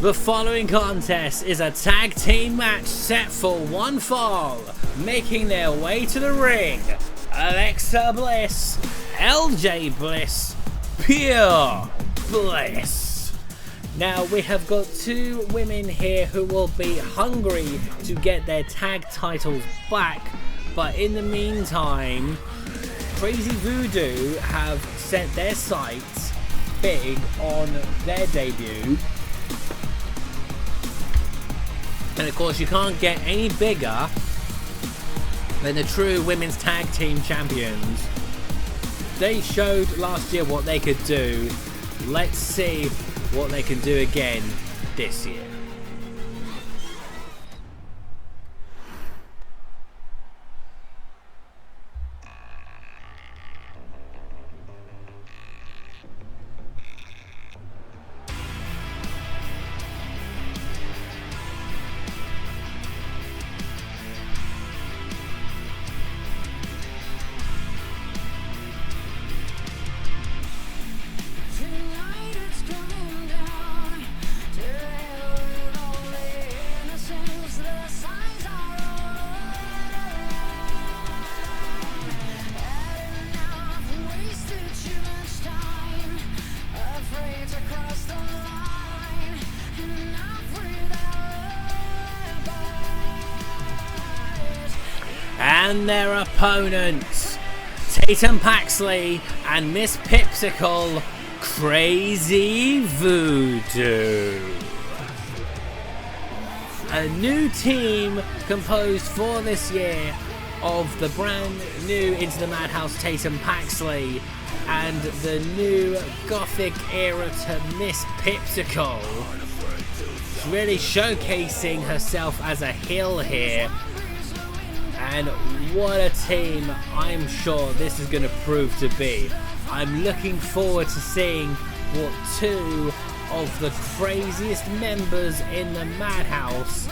The following contest is a tag team match set for one fall. Making their way to the ring, Alexa Bliss, LJ Bliss, Pure Bliss. Now we have got two women here who will be hungry to get their tag titles back, but in the meantime, Crazy Voodoo have set their sights big on their debut. And of course you can't get any bigger than the true women's tag team champions. They showed last year what they could do. Let's see what they can do again this year. And their opponents, Tatum Paxley and Miss Pipsicle, Crazy Voodoo. A new team composed for this year of the brand new Into the Madhouse Tatum Paxley and the new Gothic era to Miss Pipsicle. She's really showcasing herself as a heel here. And what a team I'm sure this is going to prove to be. I'm looking forward to seeing what two of the craziest members in the Madhouse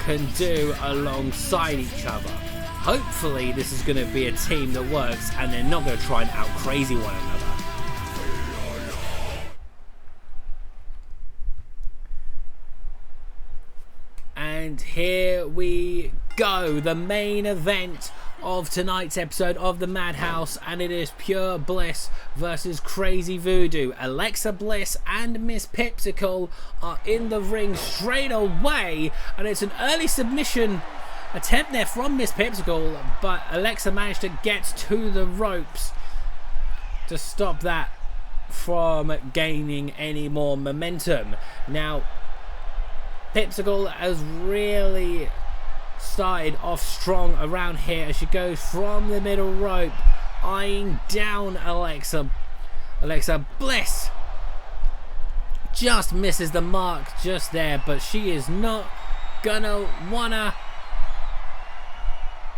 can do alongside each other. Hopefully this is going to be a team that works and they're not going to try and out-crazy one another. And here we go, the main event of tonight's episode of the Madhouse, and it is Pure Bliss versus Crazy Voodoo. Alexa Bliss and Miss Pipsicle are in the ring straight away, and it's an early submission attempt there from Miss Pipsicle, but Alexa managed to get to the ropes to stop that from gaining any more momentum. Now Pipsicle has really started off strong around here as she goes from the middle rope, eyeing down Alexa. Alexa Bliss just misses the mark just there, but she is not gonna wanna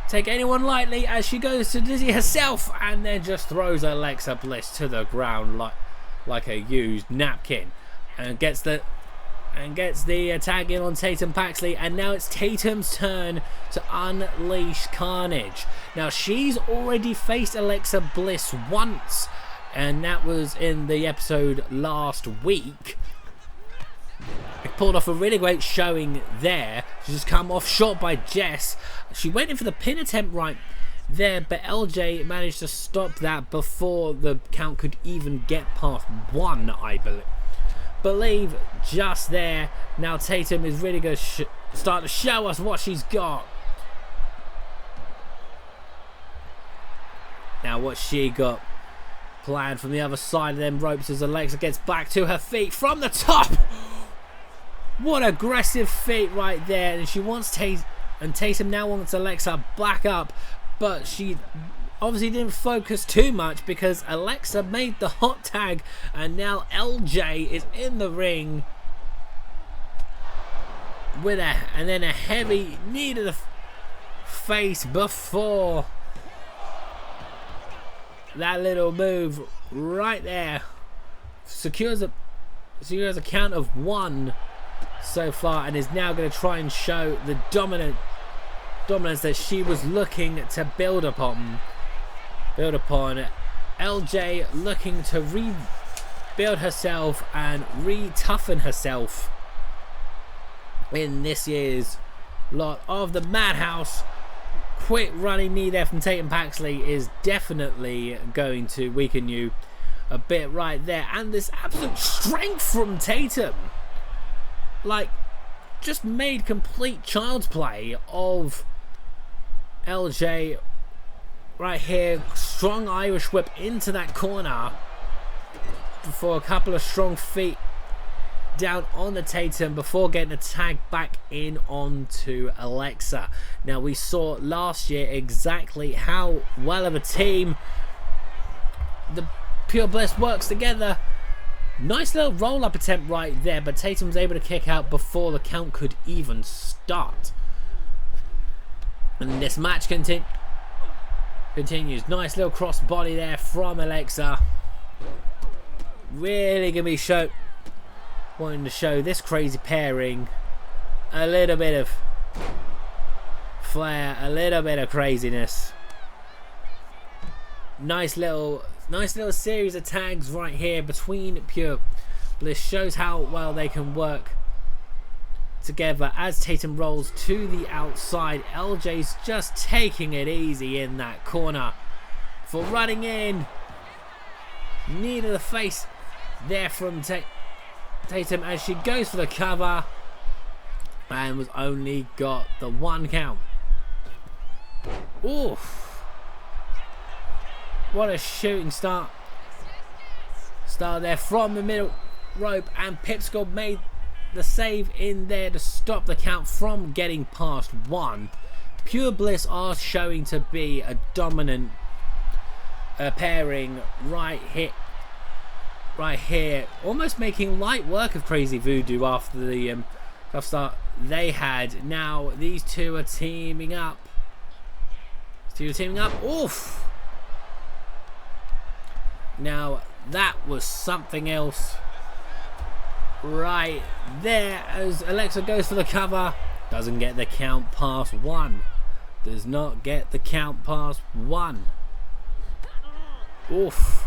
take anyone lightly as she goes to dizzy herself and then just throws Alexa Bliss to the ground like a used napkin and gets the tag in on Tatum Paxley, and now it's Tatum's turn to unleash carnage. Now she's already faced Alexa Bliss once, and that was in the episode last week. It pulled off a really great showing there. She's just come off short by Jess. She went in for the pin attempt right there, but LJ managed to stop that before the count could even get past one, I believe just there. Now Tatum is really going to start to show us what she's got. Now what she got planned from the other side of them ropes as Alexa gets back to her feet from the top. What aggressive feet right there, and she wants Tatum now wants Alexa back up, but she obviously didn't focus too much because Alexa made the hot tag, and now LJ is in the ring with a heavy knee to the face before that little move right there secures a count of one so far, and is now going to try and show the dominance that she was looking to build upon. LJ looking to rebuild herself and re-toughen herself in this year's lot of the Madhouse. Quick running knee there from Tatum Paxley is definitely going to weaken you a bit right there. And this absolute strength from Tatum, like, just made complete child's play of LJ right here. Strong Irish whip into that corner for a couple of strong feet down on the Tatum before getting a tag back in onto Alexa. Now, we saw last year exactly how well of a team the Pure Bliss works together. Nice little roll-up attempt right there, but Tatum was able to kick out before the count could even start. And this match continues. Nice little cross body there from Alexa. Really gonna be wanting to show this crazy pairing a little bit of flair, a little bit of craziness. Nice little series of tags right here between Pure Bliss. Shows how well they can work together as Tatum rolls to the outside. LJ's just taking it easy in that corner for running in. Knee to the face there from Tatum as she goes for the cover and was only got the 1 count. Oof. What a shooting start there from the middle rope, and Pipsqueal made the save in there to stop the count from getting past 1. Pure Bliss are showing to be a dominant pairing right here, almost making light work of Crazy Voodoo after the tough start they had. Now these two are teaming up. Oof. Now that was something else right there as Alexa goes for the cover. Doesn't get the count past 1. Does not get the count past 1. Oof.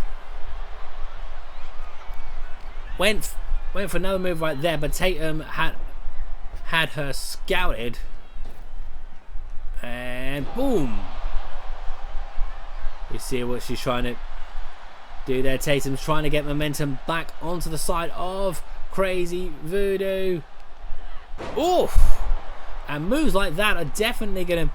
Went for another move right there, but Tatum had her scouted. And boom. You see what she's trying to do there. Tatum's trying to get momentum back onto the side of Crazy Voodoo. Oof. And moves like that are definitely going to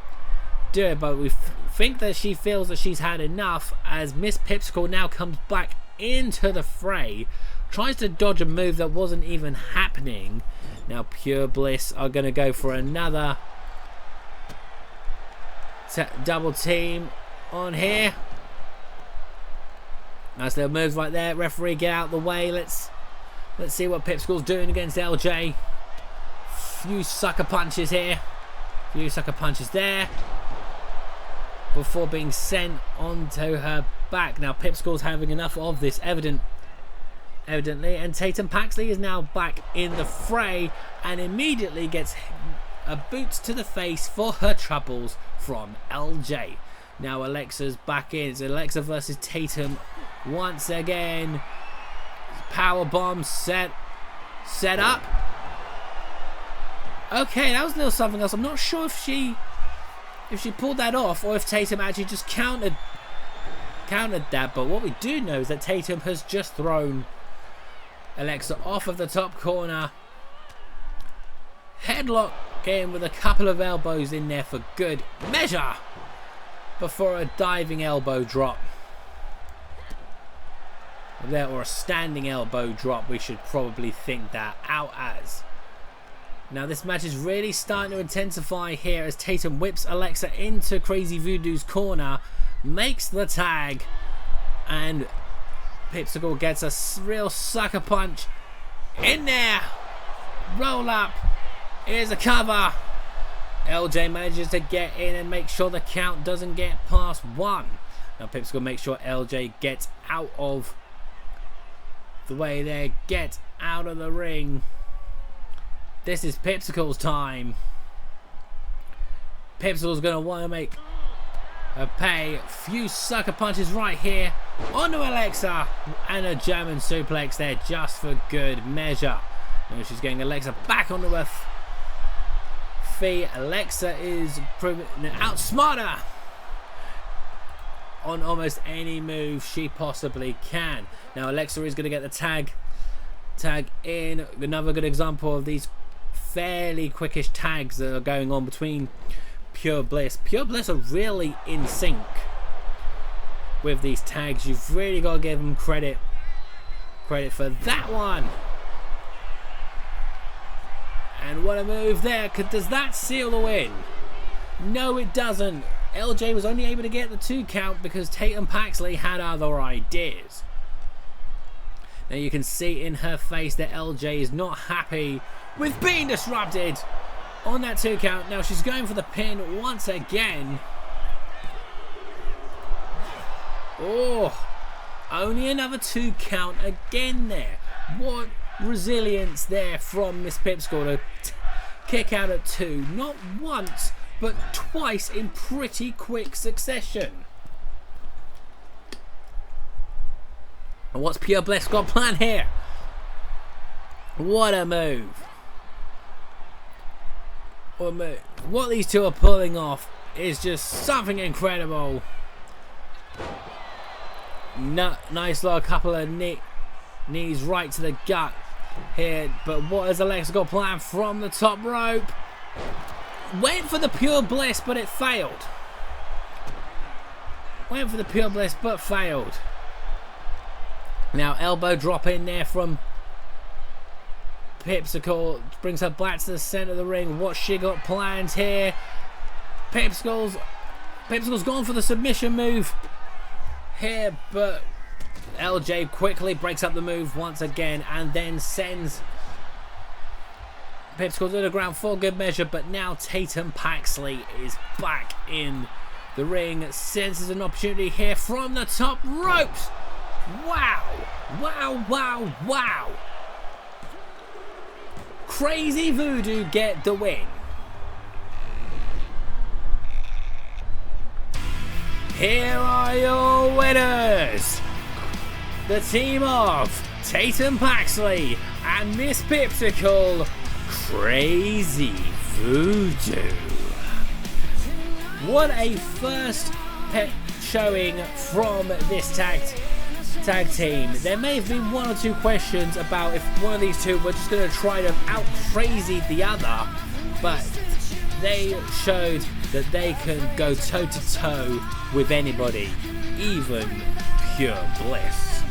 do it, but we think that she feels that she's had enough as Miss Pipsqueal now comes back into the fray. Tries to dodge a move that wasn't even happening. Now Pure Bliss are going to go for another double team on here. Nice little moves right there. Referee, get out of the way. Let's see what Pipsqueal's doing against LJ. Few sucker punches here. Few sucker punches there. Before being sent onto her back. Now Pipsqueal's having enough of this evidently, and Tatum Paxley is now back in the fray and immediately gets a boot to the face for her troubles from LJ. Now Alexa's back in. It's Alexa versus Tatum once again. Power bomb set up. Okay, that was a little something else. I'm not sure if she pulled that off or if Tatum actually just countered that. But what we do know is that Tatum has just thrown Alexa off of the top corner. Headlock in with a couple of elbows in there for good measure before a diving elbow drop. There, or a standing elbow drop, we should probably think that out as. Now this match is really starting to intensify here as Tatum whips Alexa into Crazy Voodoo's corner, makes the tag, and Pipsqueal gets a real sucker punch in there. Roll up. Here's a cover. LJ manages to get in and make sure the count doesn't get past 1. Now Pipsqueal makes sure LJ gets out of the way there. Get out of the ring. This is Pipsqueal's time. Pipsqueal's going to want to make a pay. Few sucker punches right here onto Alexa, and a German suplex there just for good measure. Now she's getting Alexa back onto her feet. Alexa is proving outsmarter on almost any move she possibly can. Now Alexa is going to get the tag in. Another good example of these fairly quickish tags that are going on between Pure Bliss. Pure Bliss are really in sync with these tags. You've really got to give them credit for that one. And what a move there. Does that seal the win? No, it doesn't. LJ was only able to get the 2 count because Tatum Paxley had other ideas. Now you can see in her face that LJ is not happy with being disrupted on that 2 count. Now she's going for the pin once again. Oh, only another 2 count again there. What resilience there from Miss Pipsqueal to kick out at 2. Not once, but twice in pretty quick succession. And what's Pure Bliss got planned here? What a move. What a move. What these two are pulling off is just something incredible. Nice little couple of knees right to the gut here. But what has Alexa got planned from the top rope? Went for the Pure Bliss, but it failed. Went for the Pure Bliss, but failed. Now elbow drop in there from Pipsqueal. Brings her back to the center of the ring. What's she got planned here? Pipsqueal's gone for the submission move here, but LJ quickly breaks up the move once again and then sends Pipsqueal to the ground for good measure. But now Tatum Paxley is back in the ring. Senses an opportunity here from the top ropes. Wow! Wow, wow, wow! Crazy Voodoo get the win. Here are your winners. The team of Tatum Paxley and Miss Pipsqueal, Crazy Voodoo. What a first showing from this tag team. There may have been 1 or 2 questions about if one of these two were just going to try to out crazy the other, but they showed that they can go toe to toe with anybody, even Pure Bliss.